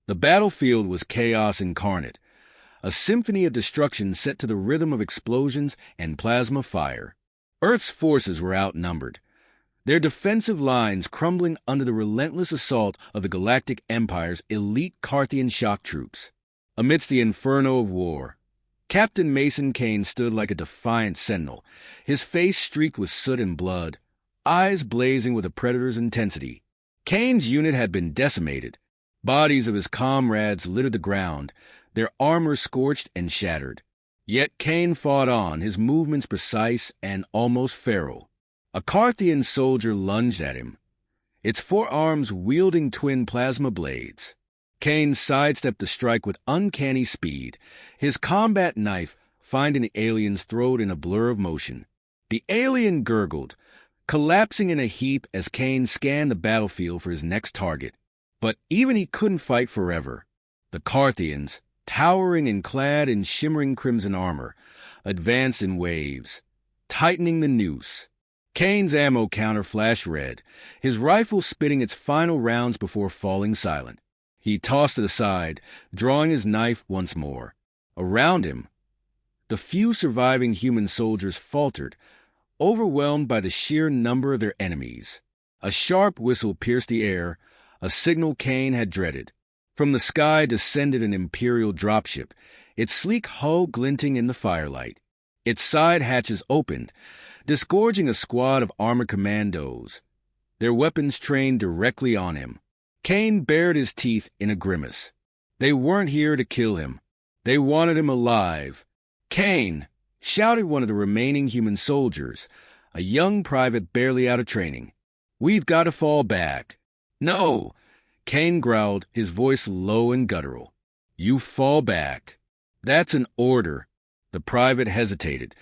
The battlefield was chaos incarnate, a symphony of destruction set to the rhythm of explosions and plasma fire. Earth's forces were outnumbered, their defensive lines crumbling under the relentless assault of the Galactic Empire's elite Carthian shock troops. Amidst the inferno of war, Captain Mason Kane stood like a defiant sentinel, his face streaked with soot and blood, eyes blazing with a predator's intensity. Kane's unit had been decimated. Bodies of his comrades littered the ground, their armor scorched and shattered. Yet Kane fought on, his movements precise and almost feral. A Carthian soldier lunged at him, its forearms wielding twin plasma blades. Kane sidestepped the strike with uncanny speed, his combat knife finding the alien's throat in a blur of motion. The alien gurgled, collapsing in a heap as Kane scanned the battlefield for his next target. But even he couldn't fight forever. The Carthians, towering and clad in shimmering crimson armor, advanced in waves, tightening the noose. Kane's ammo counter flashed red, his rifle spitting its final rounds before falling silent. He tossed it aside, drawing his knife once more. Around him, the few surviving human soldiers faltered, overwhelmed by the sheer number of their enemies. A sharp whistle pierced the air, a signal Kane had dreaded. From the sky descended an Imperial dropship, its sleek hull glinting in the firelight. Its side hatches opened, disgorging a squad of armored commandos, their weapons trained directly on him. Kane bared his teeth in a grimace. They weren't here to kill him. They wanted him alive. "Kane!" shouted one of the remaining human soldiers, a young private barely out of training. "We've got to fall back." "No!" Kane growled, his voice low and guttural. "You fall back." "That's an order." The private hesitated,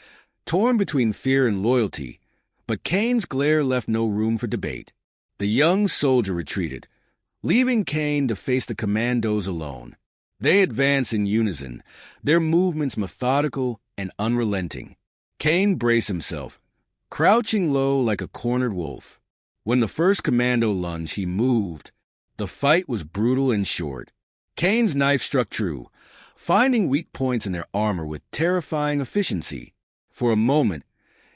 torn between fear and loyalty, but Kane's glare left no room for debate. The young soldier retreated, leaving Kane to face the commandos alone. They advanced in unison, their movements methodical and unrelenting. Kane braced himself, crouching low like a cornered wolf. When the first commando lunged, he moved. The fight was brutal and short. Kane's knife struck true, finding weak points in their armor with terrifying efficiency. For a moment,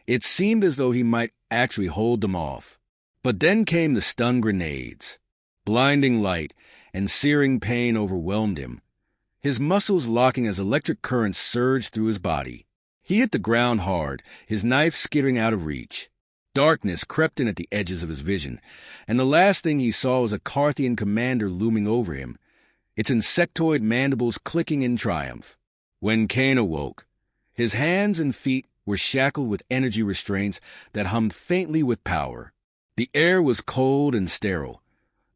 it seemed as though he might actually hold them off. But then came the stun grenades. Blinding light and searing pain overwhelmed him, his muscles locking as electric currents surged through his body. He hit the ground hard, his knife skittering out of reach. Darkness crept in at the edges of his vision, and the last thing he saw was a Carthian commander looming over him, its insectoid mandibles clicking in triumph. When Kane awoke, his hands and feet were shackled with energy restraints that hummed faintly with power. The air was cold and sterile,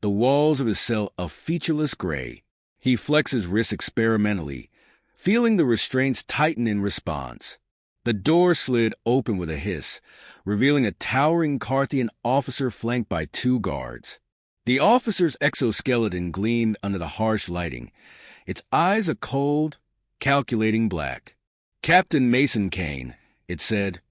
the walls of his cell a featureless gray. He flexed his wrists experimentally, feeling the restraints tighten in response. The door slid open with a hiss, revealing a towering Carthian officer flanked by 2 guards. The officer's exoskeleton gleamed under the harsh lighting, its eyes a cold, calculating black. "Captain Mason Kane," it said,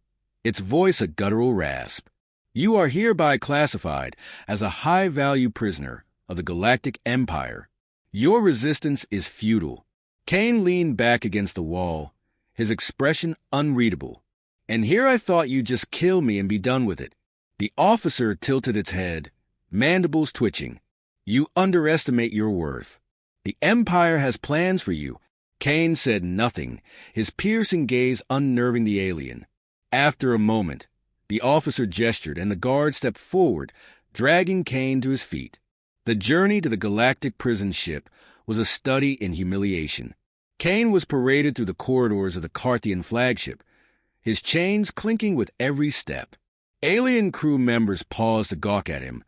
its voice a guttural rasp. "You are hereby classified as a high-value prisoner of the Galactic Empire. Your resistance is futile." Kane leaned back against the wall, his expression unreadable. "And here I thought you'd just kill me and be done with it." The officer tilted its head, mandibles twitching. "You underestimate your worth. The Empire has plans for you." Kane said nothing, his piercing gaze unnerving the alien. After a moment, the officer gestured and the guard stepped forward, dragging Kane to his feet. The journey to the galactic prison ship was a study in humiliation. Kane was paraded through the corridors of the Carthian flagship, his chains clinking with every step. Alien crew members paused to gawk at him,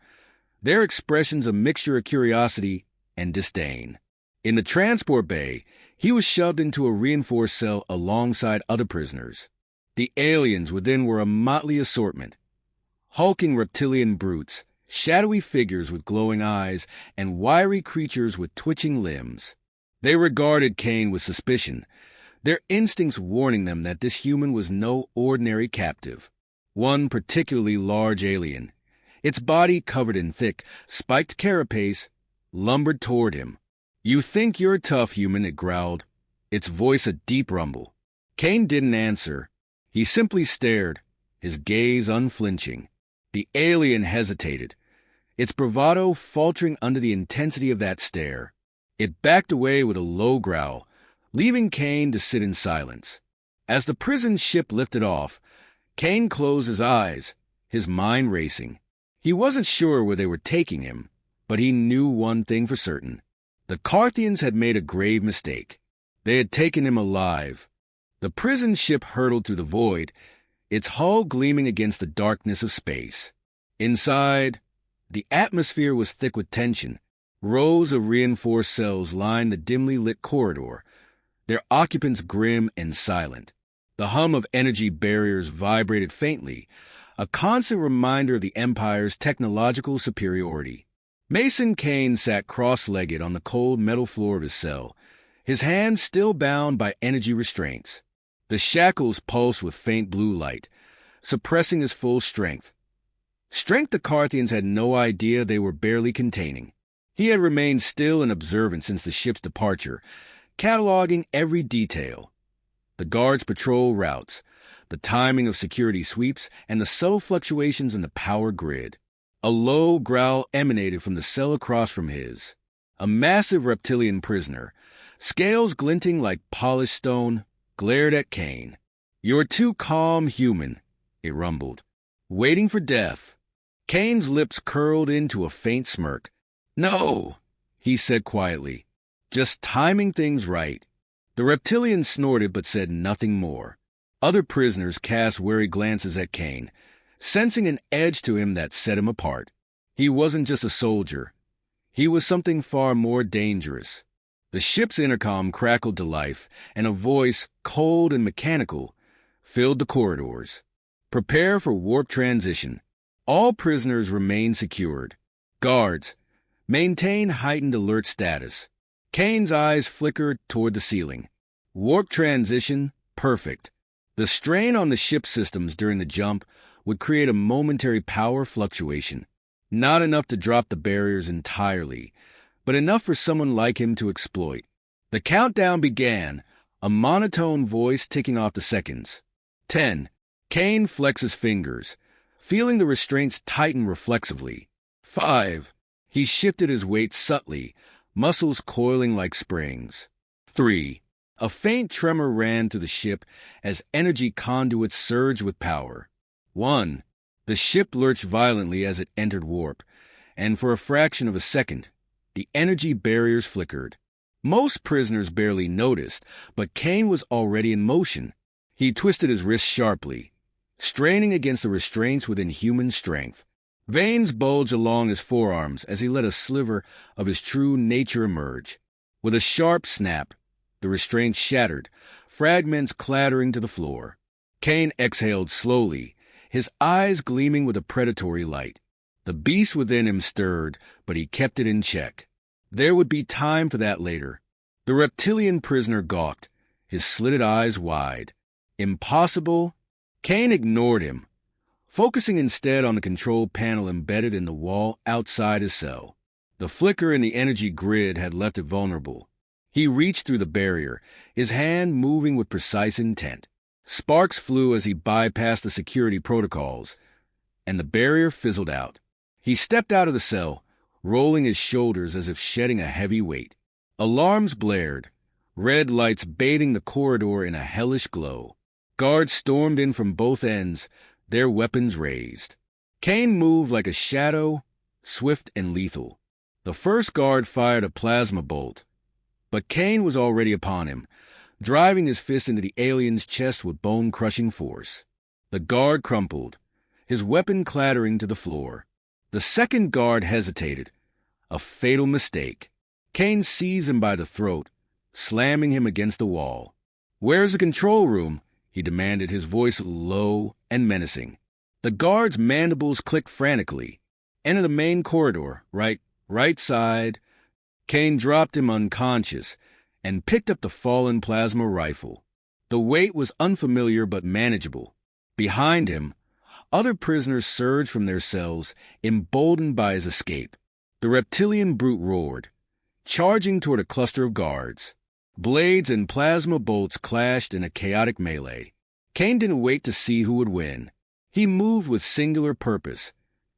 their expressions a mixture of curiosity and disdain. In the transport bay, he was shoved into a reinforced cell alongside other prisoners. The aliens within were a motley assortment, hulking reptilian brutes, shadowy figures with glowing eyes, and wiry creatures with twitching limbs. They regarded Kane with suspicion, their instincts warning them that this human was no ordinary captive. One particularly large alien, its body covered in thick, spiked carapace, lumbered toward him. "You think you're tough, human," it growled, its voice a deep rumble. Kane didn't answer. He simply stared, his gaze unflinching. The alien hesitated, its bravado faltering under the intensity of that stare. It backed away with a low growl, leaving Kane to sit in silence. As the prison ship lifted off, Kane closed his eyes, his mind racing. He wasn't sure where they were taking him, but he knew one thing for certain. The Carthians had made a grave mistake. They had taken him alive. The prison ship hurtled through the void, its hull gleaming against the darkness of space. Inside, the atmosphere was thick with tension. Rows of reinforced cells lined the dimly lit corridor, their occupants grim and silent. The hum of energy barriers vibrated faintly, a constant reminder of the Empire's technological superiority. Mason Kane sat cross-legged on the cold metal floor of his cell, his hands still bound by energy restraints. The shackles pulsed with faint blue light, suppressing his full strength. Strength the Carthians had no idea they were barely containing. He had remained still and observant since the ship's departure, cataloging every detail. The guards' patrol routes, the timing of security sweeps, and the subtle fluctuations in the power grid. A low growl emanated from the cell across from his. A massive reptilian prisoner, scales glinting like polished stone, glared at Kane. "You're too calm, human," it rumbled. "Waiting for death." Kane's lips curled into a faint smirk. "No," he said quietly, "just timing things right." The reptilian snorted but said nothing more. Other prisoners cast wary glances at Kane, sensing an edge to him that set him apart. He wasn't just a soldier. He was something far more dangerous. The ship's intercom crackled to life, and a voice, cold and mechanical, filled the corridors. "Prepare for warp transition. All prisoners remain secured. Guards, maintain heightened alert status." Kane's eyes flickered toward the ceiling. Warp transition, perfect. The strain on the ship's systems during the jump would create a momentary power fluctuation. Not enough to drop the barriers entirely, but enough for someone like him to exploit. The countdown began, a monotone voice ticking off the seconds. 10. Kane flexed his fingers, feeling the restraints tighten reflexively. 5. He shifted his weight subtly, muscles coiling like springs. 3. A faint tremor ran through the ship as energy conduits surged with power. 1. The ship lurched violently as it entered warp, and for a fraction of a second, the energy barriers flickered. Most prisoners barely noticed, but Kane was already in motion. He twisted his wrists sharply, straining against the restraints within human strength. Veins bulged along his forearms as he let a sliver of his true nature emerge. With a sharp snap, the restraints shattered, fragments clattering to the floor. Kane exhaled slowly, his eyes gleaming with a predatory light. The beast within him stirred, but he kept it in check. There would be time for that later. The reptilian prisoner gawked, his slitted eyes wide. Impossible? Kane ignored him, focusing instead on the control panel embedded in the wall outside his cell. The flicker in the energy grid had left it vulnerable. He reached through the barrier, his hand moving with precise intent. Sparks flew as he bypassed the security protocols, and the barrier fizzled out. He stepped out of the cell, rolling his shoulders as if shedding a heavy weight. Alarms blared, red lights bathing the corridor in a hellish glow. Guards stormed in from both ends, their weapons raised. Kane moved like a shadow, swift and lethal. The first guard fired a plasma bolt, but Kane was already upon him, driving his fist into the alien's chest with bone-crushing force. The guard crumpled, his weapon clattering to the floor. The second guard hesitated, a fatal mistake. Kane seized him by the throat, slamming him against the wall. "Where's the control room?" he demanded, his voice low and menacing. The guard's mandibles clicked frantically. "Enter the main corridor, right side." Kane dropped him unconscious and picked up the fallen plasma rifle. The weight was unfamiliar but manageable. Behind him, other prisoners surged from their cells, emboldened by his escape. The reptilian brute roared, charging toward a cluster of guards. Blades and plasma bolts clashed in a chaotic melee. Kane didn't wait to see who would win. He moved with singular purpose,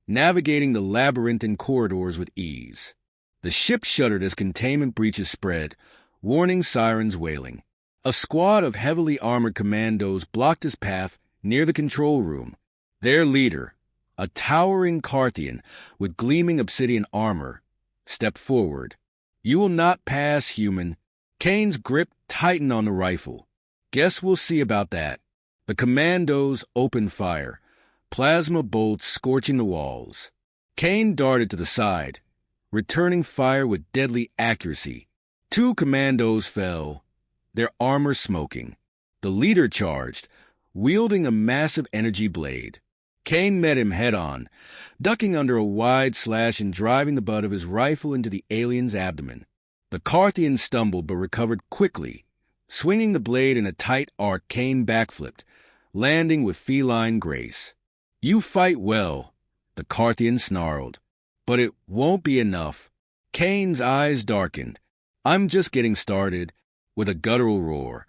navigating the labyrinthine corridors with ease. The ship shuddered as containment breaches spread, warning sirens wailing. A squad of heavily armored commandos blocked his path near the control room. Their leader, a towering Carthian with gleaming obsidian armor, stepped forward. "You will not pass, human." Kane's grip tightened on the rifle. "Guess we'll see about that." The commandos opened fire, plasma bolts scorching the walls. Kane darted to the side, returning fire with deadly accuracy. 2 commandos fell, their armor smoking. The leader charged, wielding a massive energy blade. Kane met him head-on, ducking under a wide slash and driving the butt of his rifle into the alien's abdomen. The Carthian stumbled but recovered quickly. Swinging the blade in a tight arc, Kane backflipped, landing with feline grace. "You fight well," the Carthian snarled. "But it won't be enough." Kane's eyes darkened. "I'm just getting started." With a guttural roar,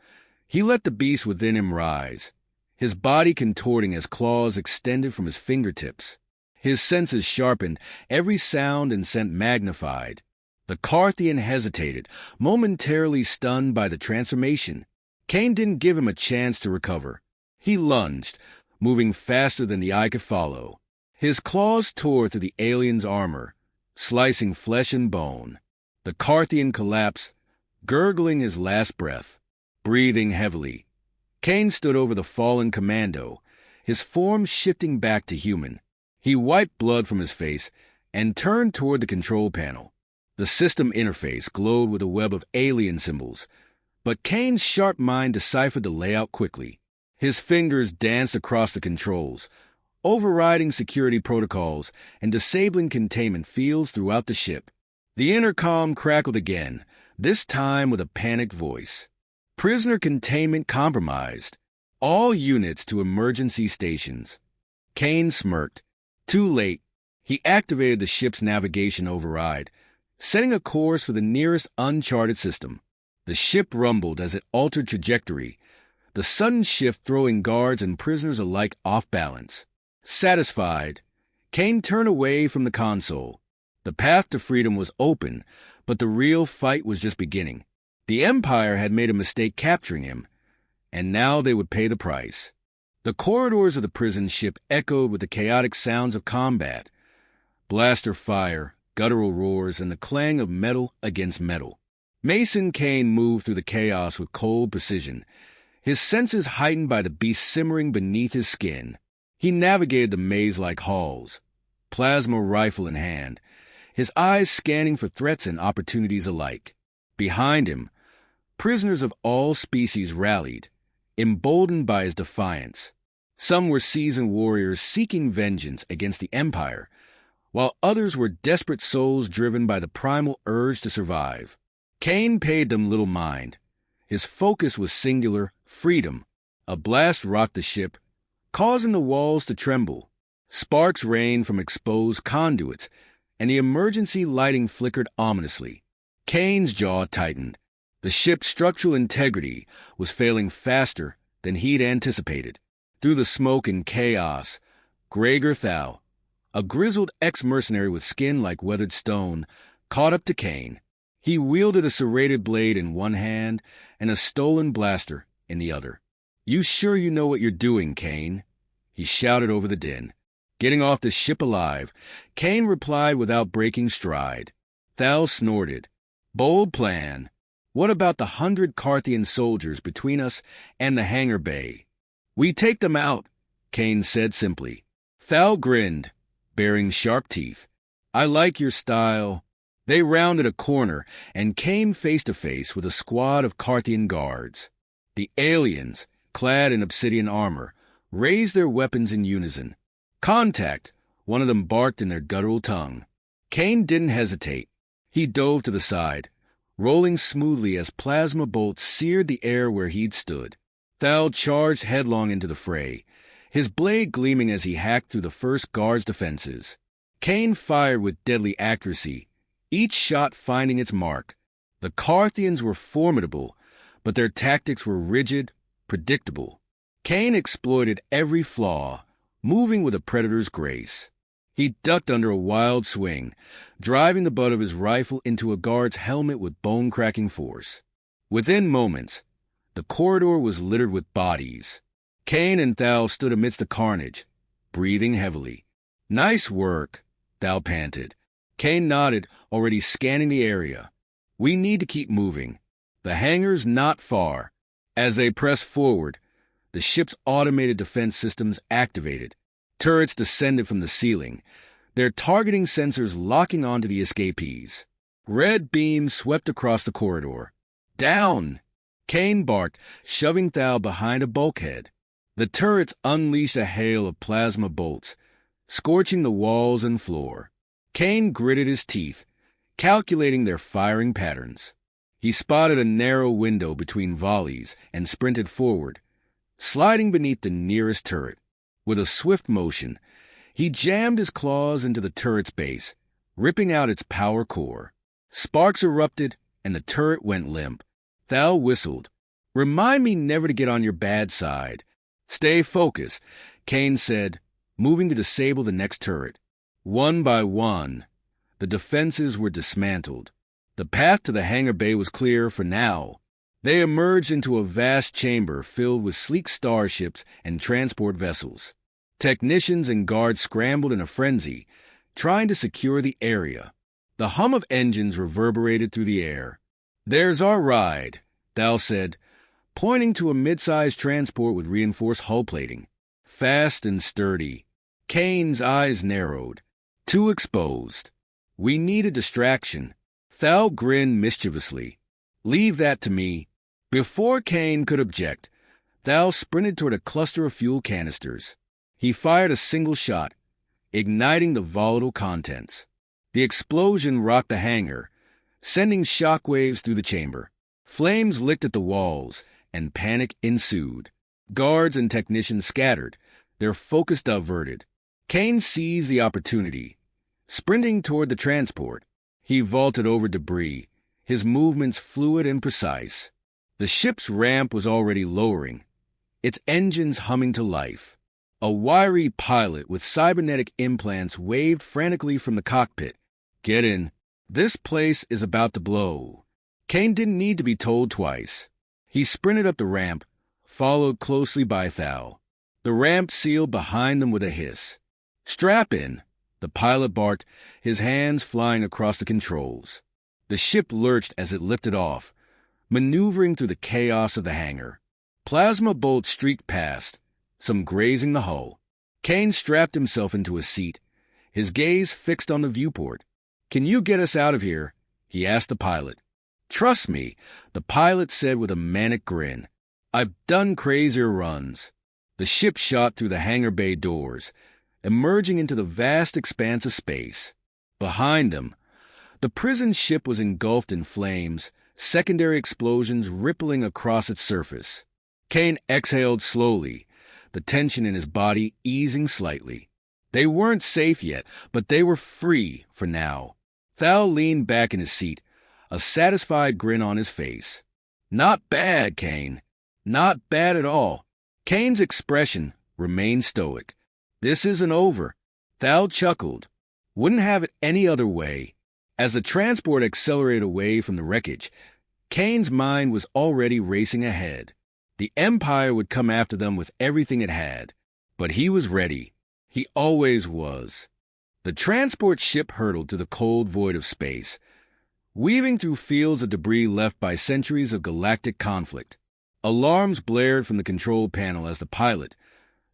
he let the beast within him rise, his body contorting as claws extended from his fingertips. His senses sharpened, every sound and scent magnified. The Carthian hesitated, momentarily stunned by the transformation. Kane didn't give him a chance to recover. He lunged, moving faster than the eye could follow. His claws tore through the alien's armor, slicing flesh and bone. The Carthian collapsed, gurgling his last breath. Breathing heavily, Kane stood over the fallen commando, his form shifting back to human. He wiped blood from his face and turned toward the control panel. The system interface glowed with a web of alien symbols, but Kane's sharp mind deciphered the layout quickly. His fingers danced across the controls, overriding security protocols and disabling containment fields throughout the ship. The intercom crackled again, this time with a panicked voice. "Prisoner containment compromised. All units to emergency stations." Kane smirked. Too late. He activated the ship's navigation override, setting a course for the nearest uncharted system. The ship rumbled as it altered trajectory, the sudden shift throwing guards and prisoners alike off balance. Satisfied, Kane turned away from the console. The path to freedom was open, but the real fight was just beginning. The Empire had made a mistake capturing him, and now they would pay the price. The corridors of the prison ship echoed with the chaotic sounds of combat. Blaster fire, guttural roars, and the clang of metal against metal. Mason Kane moved through the chaos with cold precision, his senses heightened by the beast simmering beneath his skin. He navigated the maze-like halls, plasma rifle in hand, his eyes scanning for threats and opportunities alike. Behind him, prisoners of all species rallied, emboldened by his defiance. Some were seasoned warriors seeking vengeance against the Empire, while others were desperate souls driven by the primal urge to survive. Kane paid them little mind. His focus was singular: freedom. A blast rocked the ship, causing the walls to tremble. Sparks rained from exposed conduits, and the emergency lighting flickered ominously. Kane's jaw tightened. The ship's structural integrity was failing faster than he'd anticipated. Through the smoke and chaos, Gregor Thal, a grizzled ex-mercenary with skin like weathered stone, caught up to Kane. He wielded a serrated blade in one hand and a stolen blaster in the other. "You sure you know what you're doing, Kane?" he shouted over the din. "Getting off the ship alive," Kane replied without breaking stride. Thal snorted. "Bold plan. What about the 100 Carthian soldiers between us and the hangar bay?" "We take them out," Kane said simply. Thal grinned, baring sharp teeth. "I like your style." They rounded a corner and came face to face with a squad of Carthian guards. The aliens, clad in obsidian armor, raised their weapons in unison. "Contact," one of them barked in their guttural tongue. Kane didn't hesitate. He dove to the side, rolling smoothly as plasma bolts seared the air where he'd stood. Thal charged headlong into the fray, his blade gleaming as he hacked through the first guard's defenses. Kane fired with deadly accuracy, each shot finding its mark. The Carthians were formidable, but their tactics were rigid, predictable. Kane exploited every flaw, moving with a predator's grace. He ducked under a wild swing, driving the butt of his rifle into a guard's helmet with bone-cracking force. Within moments, the corridor was littered with bodies. Kane and Thal stood amidst the carnage, breathing heavily. "Nice work," Thal panted. Kane nodded, already scanning the area. "We need to keep moving. The hangar's not far." As they pressed forward, the ship's automated defense systems activated. Turrets descended from the ceiling, their targeting sensors locking onto the escapees. Red beams swept across the corridor. "Down!" Kane barked, shoving Thal behind a bulkhead. The turrets unleashed a hail of plasma bolts, scorching the walls and floor. Kane gritted his teeth, calculating their firing patterns. He spotted a narrow window between volleys and sprinted forward, sliding beneath the nearest turret. With a swift motion, he jammed his claws into the turret's base, ripping out its power core. Sparks erupted, and the turret went limp. Thal whistled. "Remind me never to get on your bad side." "Stay focused," Kane said, moving to disable the next turret. One by one, the defenses were dismantled. The path to the hangar bay was clear for now. They emerged into a vast chamber filled with sleek starships and transport vessels. Technicians and guards scrambled in a frenzy, trying to secure the area. The hum of engines reverberated through the air. "There's our ride," Thal said, pointing to a mid-sized transport with reinforced hull plating. Fast and sturdy. Kane's eyes narrowed. Too exposed. "We need a distraction." Thal grinned mischievously. "Leave that to me." Before Kane could object, Thal sprinted toward a cluster of fuel canisters. He fired a single shot, igniting the volatile contents. The explosion rocked the hangar, sending shockwaves through the chamber. Flames licked at the walls, and panic ensued. Guards and technicians scattered, their focus diverted. Kane seized the opportunity. Sprinting toward the transport, he vaulted over debris, his movements fluid and precise. The ship's ramp was already lowering, its engines humming to life. A wiry pilot with cybernetic implants waved frantically from the cockpit. "Get in. This place is about to blow." Kane didn't need to be told twice. He sprinted up the ramp, followed closely by Thal. The ramp sealed behind them with a hiss. "Strap in," the pilot barked, his hands flying across the controls. The ship lurched as it lifted off, maneuvering through the chaos of the hangar. Plasma bolts streaked past, some grazing the hull. Kane strapped himself into a seat, his gaze fixed on the viewport. "Can you get us out of here?" he asked the pilot. "Trust me," the pilot said with a manic grin. "I've done crazier runs." The ship shot through the hangar bay doors, emerging into the vast expanse of space. Behind them, the prison ship was engulfed in flames, secondary explosions rippling across its surface. Kane exhaled slowly, the tension in his body easing slightly. They weren't safe yet, but they were free for now. Thal leaned back in his seat, a satisfied grin on his face. "Not bad, Kane. Not bad at all." Kane's expression remained stoic. "This isn't over." Thal chuckled. Wouldn't have it any other way. As the transport accelerated away from the wreckage, Kane's mind was already racing ahead. The Empire would come after them with everything it had. But he was ready. He always was. The transport ship hurtled to the cold void of space, weaving through fields of debris left by centuries of galactic conflict. Alarms blared from the control panel as the pilot,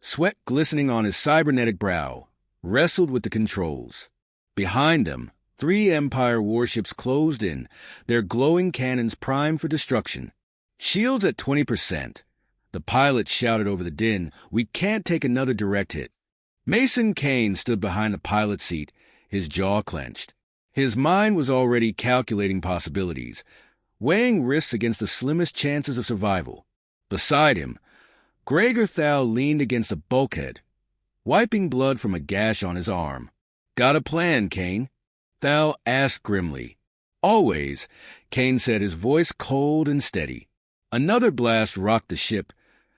sweat glistening on his cybernetic brow, wrestled with the controls. Behind them, 3 Empire warships closed in, their glowing cannons primed for destruction. "Shields at 20%. The pilot shouted over the din, "We can't take another direct hit." Mason Kane stood behind the pilot's seat, his jaw clenched. His mind was already calculating possibilities, weighing risks against the slimmest chances of survival. Beside him, Gregor Thal leaned against a bulkhead, wiping blood from a gash on his arm. "Got a plan, Kane?" Thal asked grimly. Always, Kane said, his voice cold and steady. Another blast rocked the ship,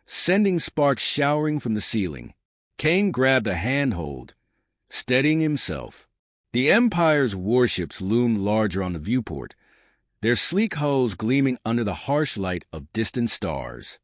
sending sparks showering from the ceiling. Kane grabbed a handhold, steadying himself. The Empire's warships loomed larger on the viewport, their sleek hulls gleaming under the harsh light of distant stars.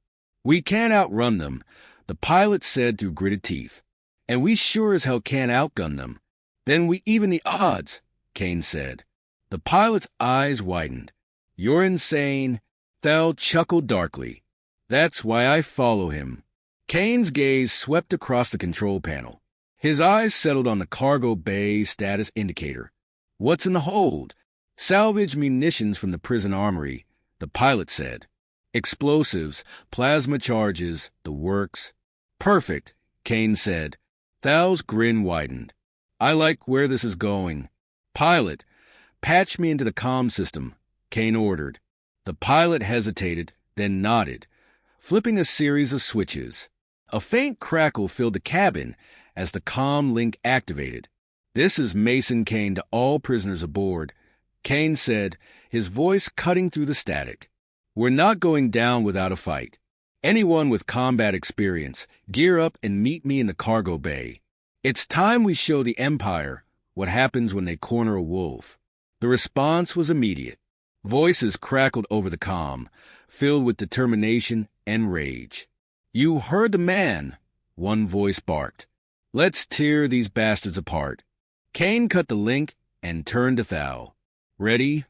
We can't outrun them, the pilot said through gritted teeth. And we sure as hell can't outgun them. Then we even the odds, Kane said. The pilot's eyes widened. You're insane. Thal chuckled darkly. That's why I follow him. Kane's gaze swept across the control panel. His eyes settled on the cargo bay status indicator. What's in the hold? Salvage munitions from the prison armory, the pilot said. Explosives, plasma charges, the works. Perfect, Kane said. Thal's grin widened. I like where this is going. Pilot, patch me into the comm system, Kane ordered. The pilot hesitated, then nodded, flipping a series of switches. A faint crackle filled the cabin as the comm link activated. This is Mason Kane to all prisoners aboard, Kane said, his voice cutting through the static. We're not going down without a fight. Anyone with combat experience, gear up and meet me in the cargo bay. It's time we show the Empire what happens when they corner a wolf. The response was immediate. Voices crackled over the comm, filled with determination and rage. You heard the man, one voice barked. Let's tear these bastards apart. Kane cut the link and turned to Thal. Ready?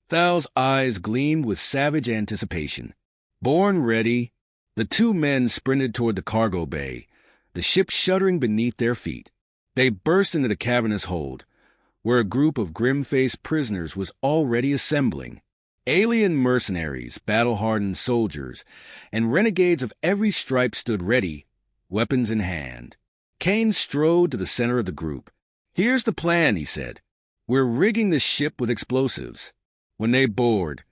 Thal's eyes gleamed with savage anticipation. Born ready, the two men sprinted toward the cargo bay, the ship shuddering beneath their feet. They burst into the cavernous hold, where a group of grim-faced prisoners was already assembling. Alien mercenaries, battle-hardened soldiers, and renegades of every stripe stood ready, weapons in hand. Kane strode to the center of the group. Here's the plan, he said. We're rigging the ship with explosives. When they board,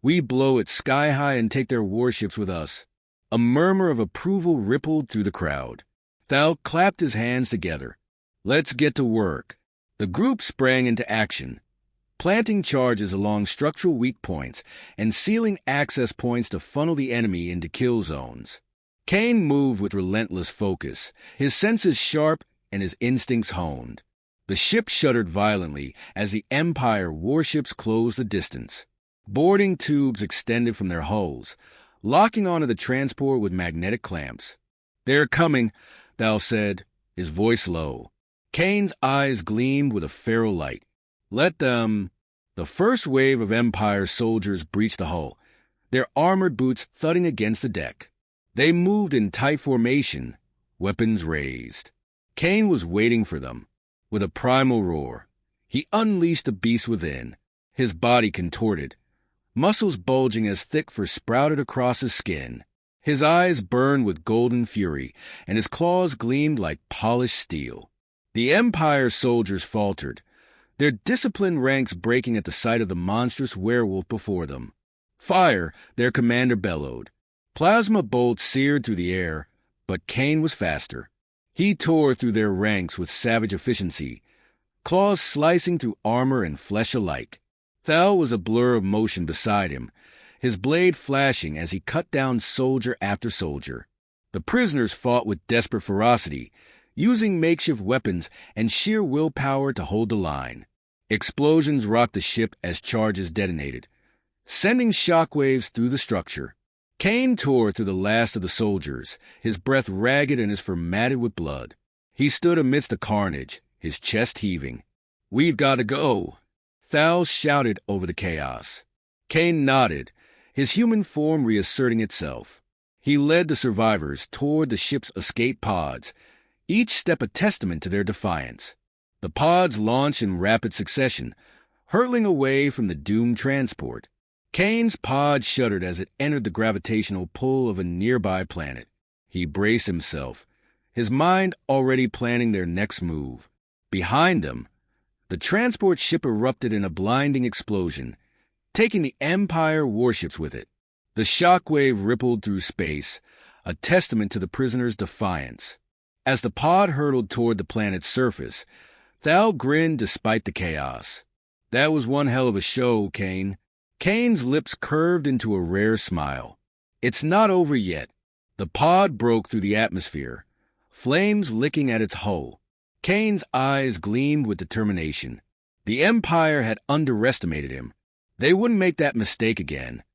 we blow it sky high and take their warships with us. A murmur of approval rippled through the crowd. Thal clapped his hands together. Let's get to work. The group sprang into action, planting charges along structural weak points and sealing access points to funnel the enemy into kill zones. Kane moved with relentless focus, his senses sharp and his instincts honed. The ship shuddered violently as the Empire warships closed the distance. Boarding tubes extended from their hulls, locking onto the transport with magnetic clamps. They're coming, Thal said, his voice low. Kane's eyes gleamed with a feral light. Let them... The first wave of Empire soldiers breached the hull, their armored boots thudding against the deck. They moved in tight formation, weapons raised. Kane was waiting for them. With a primal roar, he unleashed the beast within, his body contorted, muscles bulging as thick fur sprouted across his skin. His eyes burned with golden fury, and his claws gleamed like polished steel. The Empire soldiers faltered, their disciplined ranks breaking at the sight of the monstrous werewolf before them. Fire, their commander bellowed. Plasma bolts seared through the air, but Kane was faster. He tore through their ranks with savage efficiency, claws slicing through armor and flesh alike. Thal was a blur of motion beside him, his blade flashing as he cut down soldier after soldier. The prisoners fought with desperate ferocity, using makeshift weapons and sheer willpower to hold the line. Explosions rocked the ship as charges detonated, sending shockwaves through the structure. Kane tore through the last of the soldiers, his breath ragged and his fur matted with blood. He stood amidst the carnage, his chest heaving. We've got to go, Thal shouted over the chaos. Kane nodded, his human form reasserting itself. He led the survivors toward the ship's escape pods, each step a testament to their defiance. The pods launched in rapid succession, hurtling away from the doomed transport. Kane's pod shuddered as it entered the gravitational pull of a nearby planet. He braced himself, his mind already planning their next move. Behind him, the transport ship erupted in a blinding explosion, taking the Empire warships with it. The shockwave rippled through space, a testament to the prisoners' defiance. As the pod hurtled toward the planet's surface, Thal grinned despite the chaos. That was one hell of a show, Kane. Kane's lips curved into a rare smile. It's not over yet. The pod broke through the atmosphere, flames licking at its hull. Kane's eyes gleamed with determination. The Empire had underestimated him. They wouldn't make that mistake again.